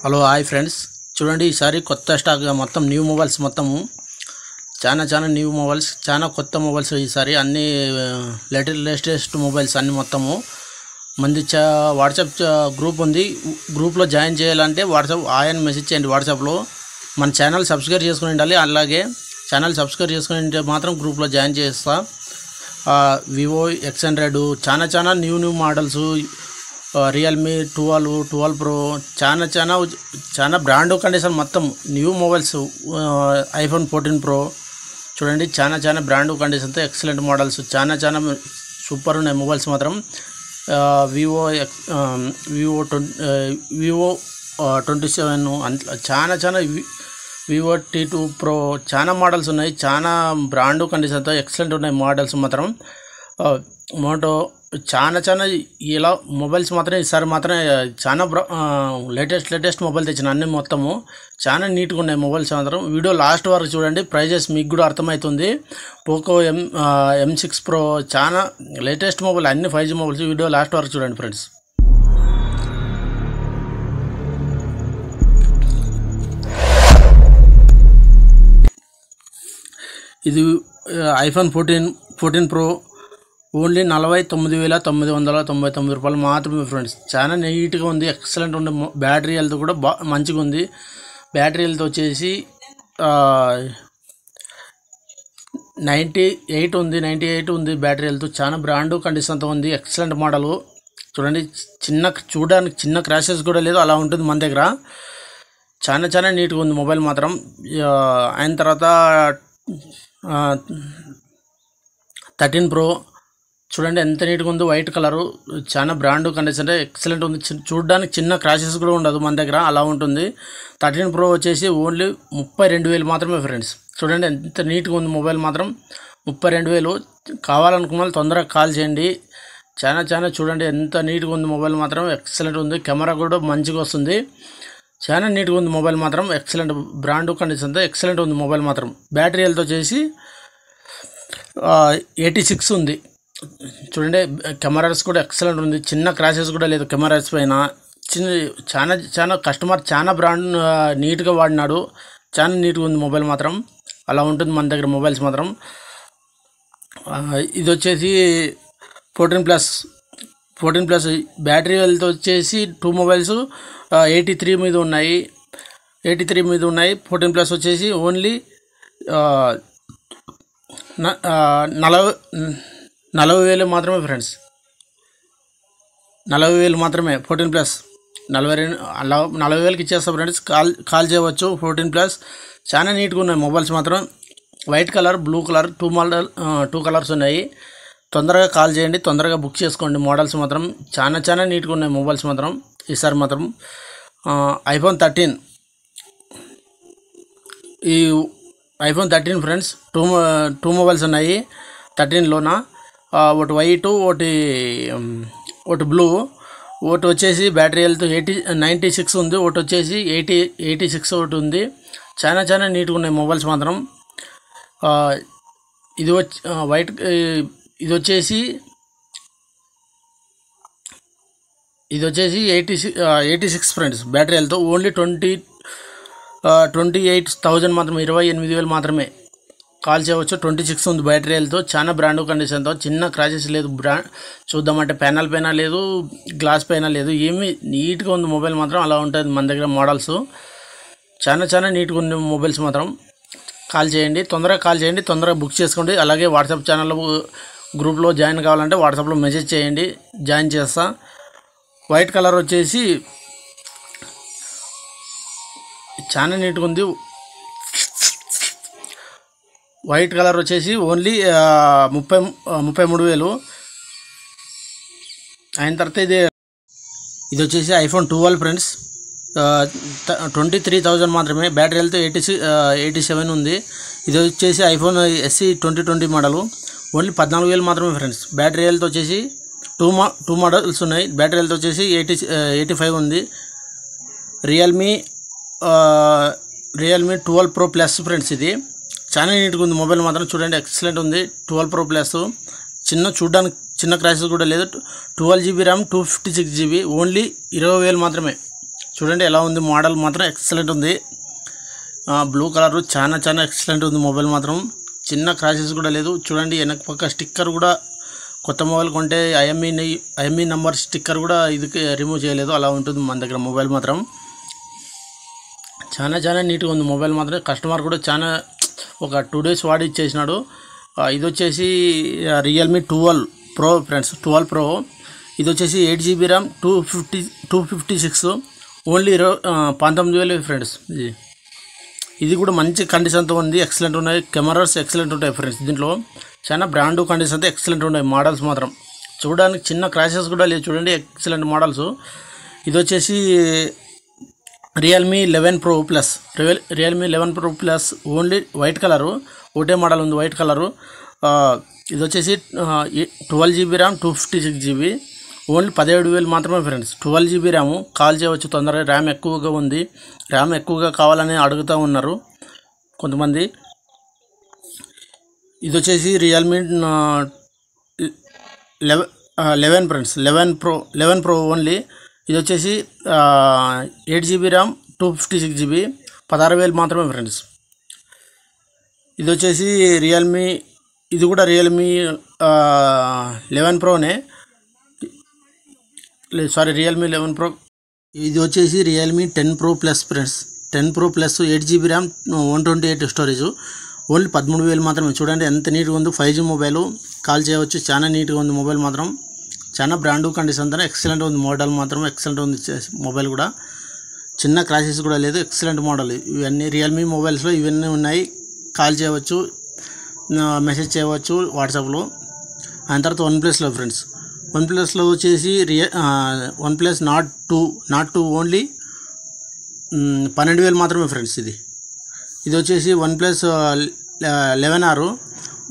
Hello hi friends, చూడండి ఈసారి కొత్త స్టాక్ మొత్తం న్యూ మొబైల్స్ మొత్తము చాలా న్యూ మొబైల్స్, చాలా కొత్త మొబైల్స్. ఈసారి అన్ని లేటెస్ట్ మొబైల్స్ అన్ని మొత్తము మంది వాట్సాప్ గ్రూప్ ఉంది. గ్రూప్లో జాయిన్ చేయాలంటే వాట్సాప్ ఆయన మెసేజ్ చేయండి. వాట్సాప్లో మన ఛానల్ సబ్స్క్రైబ్ చేసుకుని ఉండాలి. అలాగే ఛానల్ సబ్స్క్రైబ్ చేసుకుని ఉంటే మాత్రం గ్రూప్లో జాయిన్ చేస్తా. వివో X100 చాలా న్యూ మోడల్స్, రియల్మీ 12 ప్రో, చాలా బ్రాండ్ కండిషన్ మొత్తం న్యూ మొబైల్స్. ఐఫోన్ 14 ప్రో చూడండి, చాలా బ్రాండ్ కండిషన్తో ఎక్సలెంట్ మోడల్స్, చాలా సూపర్ ఉన్నాయి మొబైల్స్ మాత్రం. వివో 27 చాలా వివో T2 ప్రో, చాలా మోడల్స్ ఉన్నాయి. చాలా బ్రాండ్ కండిషన్తో ఎక్సలెంట్ ఉన్నాయి మోడల్స్ మాత్రం. మోటో చాలా ఇలా మొబైల్స్ మాత్రం ఈసారి మాత్రం చాలా లేటెస్ట్ మొబైల్ తెచ్చిన అన్ని మొత్తము చాలా నీట్గా ఉన్నాయి మొబైల్స్ మాత్రం. వీడియో లాస్ట్ వరకు చూడండి, ప్రైజెస్ మీకు కూడా అర్థమవుతుంది. పోకో M6 ప్రో చాలా లేటెస్ట్ మొబైల్, అన్ని 5G మొబైల్స్. వీడియో లాస్ట్ వరకు చూడండి ఫ్రెండ్స్. ఇది ఐఫోన్ 14 ప్రో ఓన్లీ 49,999 రూపాయలు మాత్రమే ఫ్రెండ్స్. చాలా నీట్గా ఉంది, ఎక్సలెంట్ ఉంది. బ్యాటరీ హెల్త్ కూడా మంచిగా ఉంది. బ్యాటరీ హెల్త్ వచ్చేసి 98 ఉంది బ్యాటరీ హెల్త్. చాలా బ్రాండ్ కండిషన్తో ఉంది, ఎక్సలెంట్ మోడల్. చూడండి, చూడడానికి చిన్న క్రాషెస్ కూడా లేదు, అలా ఉంటుంది మన దగ్గర. చాలా నీట్గా ఉంది మొబైల్ మాత్రం. అయిన తర్వాత 13 ప్రో చూడండి ఎంత నీట్గా ఉందో, వైట్ కలరు, చాలా బ్రాండ్ కండిషన్, ఎక్సలెంట్ ఉంది. చూడడానికి చిన్న క్రాషెస్ కూడా ఉండదు మన దగ్గర, అలా ఉంటుంది. 13 ప్రో వచ్చేసి ఓన్లీ 32,000 మాత్రమే ఫ్రెండ్స్. చూడండి ఎంత నీట్గా ఉంది మొబైల్ మాత్రం, 32,000. కావాలనుకున్న వాళ్ళు తొందరగా కాల్ చేయండి. చాలా చూడండి ఎంత నీట్గా ఉంది మొబైల్ మాత్రం, ఎక్సలెంట్ ఉంది. కెమెరా కూడా మంచిగా వస్తుంది, చాలా నీట్గా ఉంది మొబైల్ మాత్రం. ఎక్సలెంట్ బ్రాండ్ కండిషన్తో ఎక్సలెంట్ ఉంది మొబైల్ మాత్రం. బ్యాటరీ హెల్త్ వచ్చేసి 86 ఉంది. చూడండి, కెమెరాస్ కూడా ఎక్సలెంట్ ఉంది, చిన్న క్రాషెస్ కూడా లేదు కెమెరాస్ పైన. చాలా కస్టమర్ చాలా బ్రాండ్ నీట్గా వాడినాడు, చాలా నీట్గా ఉంది మొబైల్ మాత్రం. అలా ఉంటుంది మన దగ్గర మొబైల్స్ మాత్రం. ఇది వచ్చేసి 14 ప్లస్ బ్యాటరీ హెల్త్ వచ్చేసి 2 మొబైల్స్ 83 మీద ఉన్నాయి. 14 ప్లస్ వచ్చేసి ఓన్లీ 40,000 మాత్రమే ఫ్రెండ్స్. 40,000 మాత్రమే 14 ప్లస్. 40,000కి ఇచ్చేస్తాం ఫ్రెండ్స్. కాల్ చేయవచ్చు. 14 ప్లస్ చాలా నీట్గా ఉన్నాయి మొబైల్స్ మాత్రం. White colour, blue colour, 2 colours ఉన్నాయి. తొందరగా కాల్ చేయండి, తొందరగా బుక్ చేసుకోండి. మోడల్స్ మాత్రం చాలా నీట్గా ఉన్నాయి మొబైల్స్ మాత్రం ఈసారి మాత్రం. ఐఫోన్ 13, ఈ ఐఫోన్ 13 ఫ్రెండ్స్, 2 మొబైల్స్ ఉన్నాయి 13లోన. ఒకటి వైట్, ఒకటి బ్లూ. ఒకటి వచ్చేసి బ్యాటరీ హెల్త్ 96 ఉంది, ఒకటి వచ్చేసి 86 ఒకటి ఉంది. చాలా నీట్గా ఉన్నాయి మొబైల్స్ మాత్రం. ఇది ఇది వచ్చేసి 86 ఫ్రెండ్స్. బ్యాటరీ హెల్త్ ఓన్లీ 28,000 మాత్రమే, 28,000 మాత్రమే. కాల్ చేయవచ్చు. 26 ఉంది బ్యాటరీ హెల్త్, చాలా బ్రాండ్ కండిషన్తో, చిన్న క్రాచెస్ లేదు. చూద్దామంటే ప్యానల్ పైన లేదు, గ్లాస్ పైన లేదు, ఏమీ నీట్గా ఉంది మొబైల్ మాత్రం. అలా ఉంటుంది మన దగ్గర మోడల్స్. చాలా నీట్గా ఉంది మొబైల్స్ మాత్రం. కాల్ చేయండి, తొందరగా కాల్ చేయండి, తొందరగా బుక్ చేసుకోండి. అలాగే వాట్సాప్ ఛానల్లో గ్రూప్లో జాయిన్ కావాలంటే వాట్సాప్లో మెసేజ్ చేయండి, జాయిన్ చేస్తా. వైట్ కలర్ వచ్చేసి చాలా నీట్గా ఉంది. వైట్ కలర్ వచ్చేసి ఓన్లీ 33,000. అయిన తర్వాత ఇది వచ్చేసి ఐఫోన్ 12 ఫ్రెండ్స్, 23,000 మాత్రమే. బ్యాటరీ హెల్త్ 87 ఉంది. ఇది వచ్చేసి ఐఫోన్ SE 2020 మోడలు, ఓన్లీ 14,000 మాత్రమే ఫ్రెండ్స్. బ్యాటరీ హెల్త్ వచ్చేసి 2 మోడల్స్ ఉన్నాయి. బ్యాటరీ హెల్త్ వచ్చేసి 85 ఉంది. Realme 12 pro plus friends. ఇది చాలా నీట్గా ఉంది మొబైల్ మాత్రం. చూడండి ఎక్సలెంట్ ఉంది. 12 ప్రో ప్లస్, చూడడానికి చిన్న క్రాషెస్ కూడా లేదు. 12 GB ర్యామ్, 256 GB, ఓన్లీ 20,000 మాత్రమే. చూడండి ఎలా ఉంది, మోడల్ మాత్రం ఎక్సలెంట్ ఉంది. బ్లూ కలర్ చాలా ఎక్సలెంట్ ఉంది. మొబైల్ మాత్రం చిన్న క్రాషెస్ కూడా లేదు. చూడండి వెనక పక్క స్టిక్కర్ కూడా కొత్త మొబైల్ కొంటే ఐఎంఈ నెంబర్ స్టిక్కర్ కూడా ఇది రిమూవ్ చేయలేదు. అలా ఉంటుంది మన దగ్గర మొబైల్ మాత్రం. చాలా నీట్గా ఉంది మొబైల్ మాత్రం. కస్టమర్ కూడా ఒక 2 days వాడి ఇచ్చేసినాడు. ఇది వచ్చేసి రియల్మీ 12 Pro ఫ్రెండ్స్, 12 Pro. ఇది వచ్చేసి 8GB RAM 256 ఓన్లీ 19,000 ఫ్రెండ్స్. ఇది కూడా మంచి కండిషన్తో ఉంది, ఎక్సలెంట్ ఉన్నాయి. కెమెరాస్ ఎక్సలెంట్ ఉంటాయి ఫ్రెండ్స్. దీంట్లో చాలా బ్రాండ్ కండిషన్తో ఎక్సలెంట్ ఉన్నాయి. మోడల్స్ మాత్రం చూడడానికి చిన్న క్రాషెస్ కూడా లేదు. చూడండి ఎక్సలెంట్ మోడల్స్. ఇది వచ్చేసి Realme 11 Pro Plus, Realme 11 Pro Plus only white colour, ఒకటే మోడల్ ఉంది వైట్ కలరు. ఇది వచ్చేసి 12GB RAM 256GB ఓన్లీ 17,000 మాత్రమే ఫ్రెండ్స్. 12GB RAM కాల్ చేయవచ్చు తొందరగా. ర్యామ్ ఎక్కువగా ఉంది, ర్యామ్ ఎక్కువగా కావాలని అడుగుతూ ఉన్నారు కొంతమంది. ఇది వచ్చేసి రియల్మీ 11 ఫ్రెండ్స్, 11 Pro ఓన్లీ. ఇది వచ్చేసి 8GB RAM 256GB 16,000 మాత్రమే ఫ్రెండ్స్. ఇది వచ్చేసి ఇది కూడా రియల్మీ 11 Proనే, సారీ రియల్మీ 11 Pro. ఇది వచ్చేసి Realme 10 Pro Plus friends, 10 Pro Plus 8GB RAM 128 storage only 13,000 మాత్రమే. చూడండి ఎంత నీట్గా ఉంది. 5G మొబైల్, కాల్ చేయవచ్చు. చాలా నీట్గా ఉంది మొబైల్ మాత్రం. చాలా బ్రాండ్ కండిషన్తో ఎక్సలెంట్ ఉంది. మోడల్ మాత్రం ఎక్సలెంట్ ఉంది. మొబైల్ కూడా చిన్న క్రాషెస్ కూడా లేదు. Excellent model. ఇవన్నీ రియల్మీ మొబైల్స్లో ఇవన్నీ ఉన్నాయి. కాల్ చేయవచ్చు, మెసేజ్ చేయవచ్చు వాట్సాప్లో. దాని తర్వాత OnePlusలో ఫ్రెండ్స్, OnePlusలో వచ్చేసి OnePlus Nord 2 ఓన్లీ 12,000 మాత్రమే ఫ్రెండ్స్. ఇది వచ్చేసి OnePlus 11R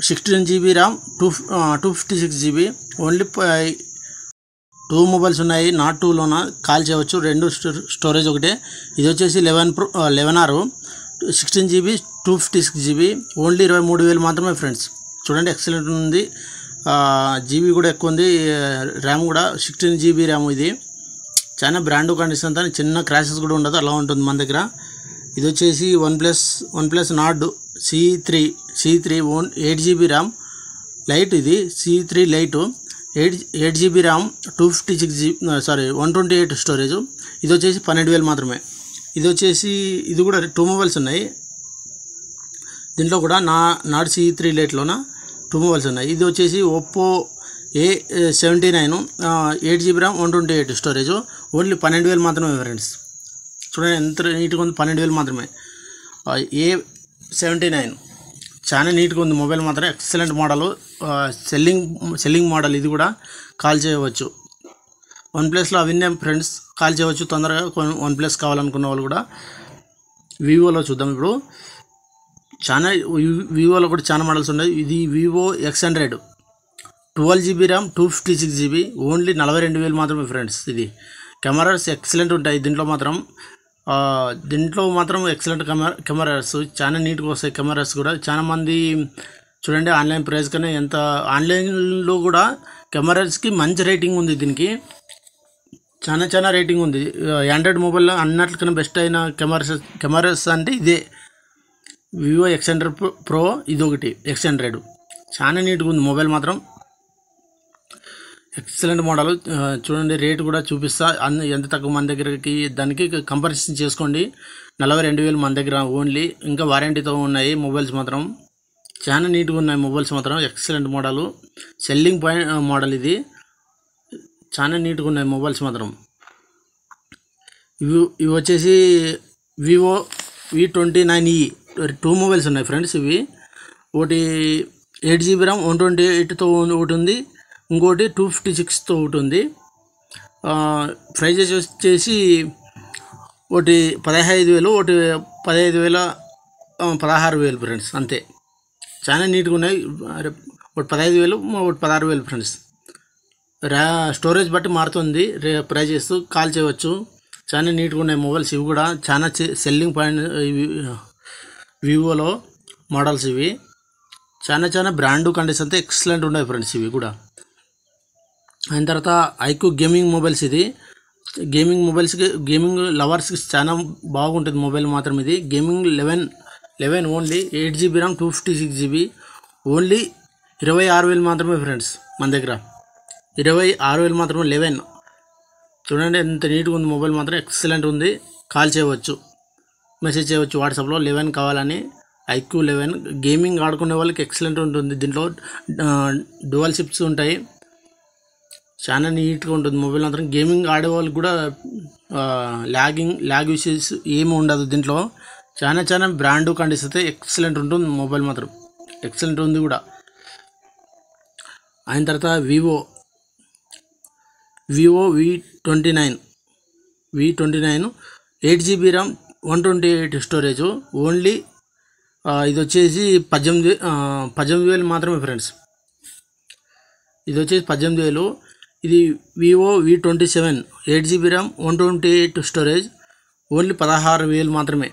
16GB RAM 256GB only 2 mobiles ఉన్నాయి. Nord 2లోన కాల్ చేయవచ్చు. 2 స్టోరేజ్ ఒకటే. ఇది వచ్చేసి 11R 16GB 256GB ఓన్లీ 23,000 మాత్రమే ఫ్రెండ్స్. చూడండి ఎక్సలెంట్ ఉంది. జీబీ కూడా ఎక్కువ ఉంది, ర్యామ్ కూడా 16GB ర్యామ్. ఇది చాలా బ్రాండ్ కండిషన్తో చిన్న క్రాషెస్ కూడా ఉండదు, అలా ఉంటుంది మన దగ్గర. ఇది వచ్చేసి OnePlus Nord C3 8GB RAM light. ఇది C3 light 8GB RAM 128 storage. ఇది వచ్చేసి 12,000 మాత్రమే. ఇది కూడా 2 మొబైల్స్ ఉన్నాయి దీంట్లో కూడా. Nord C3 లైట్లోన 2 మొబైల్స్ ఉన్నాయి. ఇది వచ్చేసి Oppo A79 8GB RAM 128 storage only 12,000 మాత్రమే ఫ్రెండ్స్. చూడండి ఎంత నీట్గా ఉంది, 12,000 మాత్రమే. A79 చాలా నీట్గా ఉంది మొబైల్ మాత్రం. Excellent model, selling model. ఇది కూడా కాల్ చేయవచ్చు. OnePlusలో అవన్నీ ఫ్రెండ్స్ కాల్ చేయవచ్చు తొందరగా. OnePlus కావాలనుకున్న వాళ్ళు కూడా. వివోలో చూద్దాం ఇప్పుడు. వివోలో కూడా చాలా మోడల్స్ ఉన్నాయి. ఇది Vivo X100 12GB RAM 256GB only 42,000 మాత్రమే ఫ్రెండ్స్. ఇది కెమెరాస్ ఎక్సలెంట్ ఉంటాయి దీంట్లో మాత్రం ఎక్సలెంట్ కెమెరాస్ చాలా నీట్గా వస్తాయి. కెమెరాస్ కూడా చాలా మంది చూడండి ఆన్లైన్ ప్రైస్ కన్నా ఆన్లైన్లో కూడా కెమెరాస్కి మంచి రేటింగ్ ఉంది. దీనికి చాలా రేటింగ్ ఉంది. ఆండ్రాయిడ్ మొబైల్లో అన్నిటికన్నా బెస్ట్ అయిన కెమెరాస్ అంటే ఇదే Vivo X100 Pro. ఇది ఒకటి X100 చాలా నీట్గా ఉంది మొబైల్ మాత్రం. Excellent model. చూడండి రేట్ కూడా చూపిస్తా, ఎంత తక్కువ మన దగ్గరకి దానికి కంపారిజన్ చేసుకోండి. 42,000 మన దగ్గర ఓన్లీ. ఇంకా వారంటీతో ఉన్నాయి మొబైల్స్ మాత్రం. చాలా నీట్గా ఉన్నాయి మొబైల్స్ మాత్రం. Excellent model, selling point model. ఇది చాలా నీట్గా ఉన్నాయి మొబైల్స్ మాత్రం. ఇవి వచ్చేసి Vivo V29e 2 మొబైల్స్ ఉన్నాయి ఫ్రెండ్స్. ఇవి ఒకటి 8GB RAM 128తో ఒకటి ఉంది, ఇంకోటి 256తో ఒకటి ఉంది. ప్రైజెస్ వచ్చేసి ఒకటి 15,000, ఒకటి 15,000, 16,000 ఫ్రెండ్స్ అంతే. చాలా నీట్గా ఉన్నాయి. ఒకటి 15,000, ఒకటి 16,000 ఫ్రెండ్స్. స్టోరేజ్ బట్టి మారుతుంది ప్రైజెస్. కాల్ చేయవచ్చు. చాలా నీట్గా ఉన్నాయి మొబైల్స్. ఇవి కూడా చాలా సెల్లింగ్ పాయింట్ వివోలో మోడల్స్. ఇవి చాలా బ్రాండ్ కండిషన్తో ఎక్సలెంట్ ఉన్నాయి ఫ్రెండ్స్. ఇవి కూడా అయిన తర్వాత ఐక్యూ గేమింగ్ మొబైల్స్. ఇది గేమింగ్ మొబైల్స్కి, గేమింగ్ లవర్స్కి చాలా బాగుంటుంది మొబైల్ మాత్రం ఇది. Gaming 11 only 8 GB RAM 256 GB only 26,000 మాత్రమే ఫ్రెండ్స్. మన దగ్గర 26,000 మాత్రమే. 11 చూడండి ఎంత నీట్గా ఉంది మొబైల్ మాత్రం, ఎక్సలెంట్ ఉంది. కాల్ చేయవచ్చు, మెసేజ్ చేయవచ్చు వాట్సాప్లో 11 కావాలని. IQ 11 గేమింగ్ ఆడుకునే వాళ్ళకి ఎక్సలెంట్ ఉంటుంది. దీంట్లో డ్యువల్ చిప్స్ ఉంటాయి, చాలా నీట్గా ఉంటుంది మొబైల్ మాత్రం. గేమింగ్ ఆడే వాళ్ళకి కూడా ల్యాగ్ ఇష్యూస్ ఏమి ఉండదు దీంట్లో. చాలా బ్రాండ్ కండిషన్ అయితే ఎక్సలెంట్ ఉంటుంది మొబైల్ మాత్రం, ఎక్సలెంట్ ఉంది కూడా. అయిన తర్వాత Vivo V29 8 GB RAM 128 storage only. ఇది వచ్చేసి 18,000 మాత్రమే ఫ్రెండ్స్. ఇది వచ్చేసి 18,000. ఇది Vivo V27 8 GB RAM 128 storage only 16,000 మాత్రమే.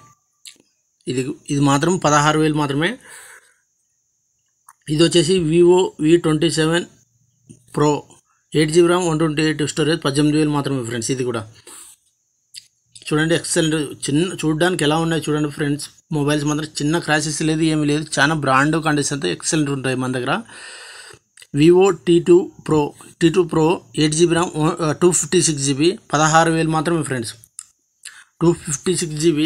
ఇది మాత్రం 16,000 మాత్రమే. ఇది వచ్చేసి Vivo V27 Pro 8 GB RAM 128 storage 18,000 మాత్రమే ఫ్రెండ్స్. ఇది కూడా చూడండి ఎక్సలెంట్. చూడడానికి ఎలా ఉన్నాయి చూడండి ఫ్రెండ్స్. మొబైల్స్ మాత్రం చిన్న క్రాషెస్ లేదు, ఏమీ లేదు. చాలా బ్రాండ్ కండిషన్ అయితే ఎక్సలెంట్ ఉంటాయి మన దగ్గర. Vivo T2 Pro 8 GB RAM 256 GB 16,000 మాత్రమే ఫ్రెండ్స్. 256 GB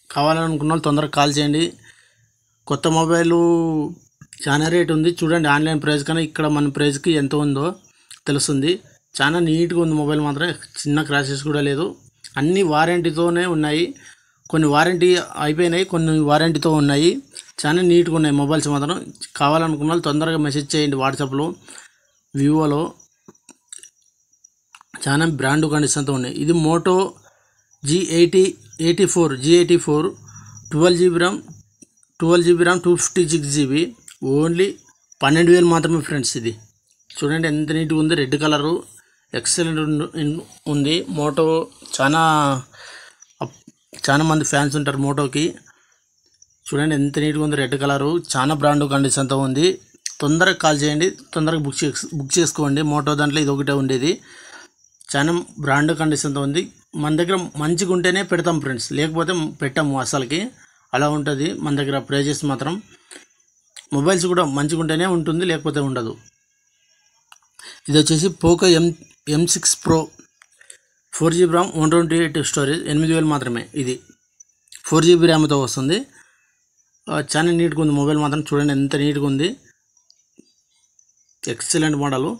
కావాలనుకున్న వాళ్ళు తొందరగా కాల్ చేయండి. కొత్త మొబైలు చాలా రేట్ ఉంది చూడండి. ఆన్లైన్ ప్రైస్ కన్నా ఇక్కడ మన ప్రైస్కి ఎంత ఉందో తెలుస్తుంది. చాలా నీట్గా ఉంది మొబైల్ మాత్రం, చిన్న క్రాషెస్ కూడా లేదు. అన్నీ వారంటీతోనే ఉన్నాయి. కొన్ని వారంటీ అయిపోయినాయి, కొన్ని వారంటీతో ఉన్నాయి. చాలా నీట్గా ఉన్నాయి మొబైల్స్ మాత్రం. కావాలనుకున్న వాళ్ళు తొందరగా మెసేజ్ చేయండి వాట్సాప్లో. వివోలో చాలా బ్రాండ్ కండిషన్తో ఉన్నాయి. ఇది Moto G84 12 GB RAM 256 GB only 12,000 మాత్రమే ఫ్రెండ్స్. ఇది చూడండి ఎంత నీట్గా ఉంది. రెడ్ కలరు ఎక్సలెంట్ ఉంది. మోటో చాలా మంది ఫ్యాన్స్ ఉంటారు మోటోకి. చూడండి ఎంత నీట్గా ఉంది, రెడ్ కలరు. చాలా బ్రాండ్ కండిషన్తో ఉంది. తొందరగా కాల్ చేయండి, తొందరగా బుక్ చేసుకోండి. మోటో దాంట్లో ఇది ఒకటే ఉండేది. చాలా బ్రాండ్ కండిషన్తో ఉంది. మన దగ్గర మంచిగా ఉంటేనే పెడతాం ఫ్రెండ్స్, లేకపోతే పెట్టాము అసలుకి. అలా ఉంటుంది మన దగ్గర ప్రైజెస్ మాత్రం. మొబైల్స్ కూడా మంచిగా ఉంటేనే ఉంటుంది, లేకపోతే ఉండదు. ఇది వచ్చేసి Poco M6 Pro 4 GB RAM 128 storage 8,000 మాత్రమే. ఇది 4 GB ర్యామ్తో వస్తుంది. చాలా నీట్గా ఉంది మొబైల్ మాత్రం. చూడండి ఎంత నీట్గా ఉంది, ఎక్సలెంట్ మోడలు.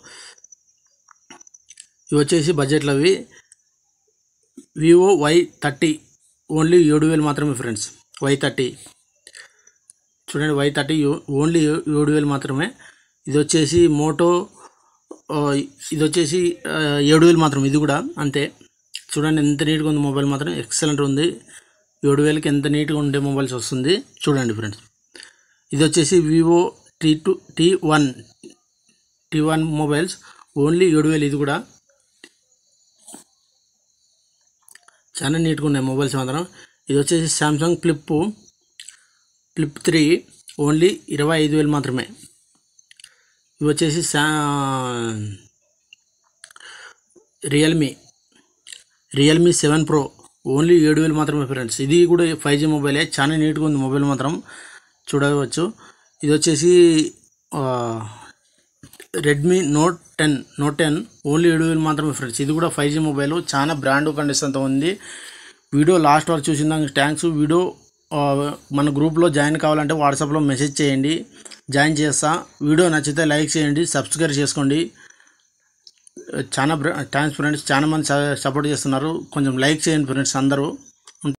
ఇవి వచ్చేసి బడ్జెట్లో అవి. వివో Y30 ఓన్లీ 7,000 మాత్రమే ఫ్రెండ్స్. Y30 చూడండి, Y30 ఓన్లీ 7,000 మాత్రమే. ఇది వచ్చేసి మోటో, ఇది వచ్చేసి 7,000 మాత్రం. ఇది కూడా అంతే. చూడండి ఎంత నీట్గా ఉంది మొబైల్ మాత్రం, ఎక్సలెంట్ ఉంది. 7,000కి ఎంత నీట్గా ఉండే మొబైల్స్ వస్తుంది చూడండి ఫ్రెండ్స్. ఇది వచ్చేసి వివో T1 మొబైల్స్ ఓన్లీ 7,000. ఇది కూడా చాలా నీట్గా ఉన్నాయి మొబైల్స్ మాత్రం. ఇది వచ్చేసి సామ్సంగ్ ఫ్లిప్ 3 ఓన్లీ 25,000 మాత్రమే. ఇవి వచ్చేసి రియల్మీ 7 Pro ఓన్లీ 7,000 మాత్రమే ఫ్రెండ్స్. ఇది కూడా 5G మొబైలే, చాలా నీట్గా ఉంది మొబైల్ మాత్రం, చూడవచ్చు. ఇది వచ్చేసి రెడ్మీ నోట్ 10 ఓన్లీ 7,000 మాత్రమే ఫ్రెండ్స్. ఇది కూడా 5G మొబైల్, చాలా బ్రాండ్ కండిషన్తో ఉంది. వీడియో లాస్ట్ వరకు చూసిన దానికి థ్యాంక్స్. వీడియో మన గ్రూప్లో జాయిన్ కావాలంటే వాట్సాప్లో మెసేజ్ చేయండి, జాయిన్ చేస్తా. వీడియో నచ్చితే లైక్ చేయండి, సబ్స్క్రైబ్ చేసుకోండి. చాలా థ్యాంక్స్ ఫ్రెండ్స్. చాలా మంది సపోర్ట్ చేస్తున్నారు, కొంచెం లైక్ చేయండి ఫ్రెండ్స్ అందరూ.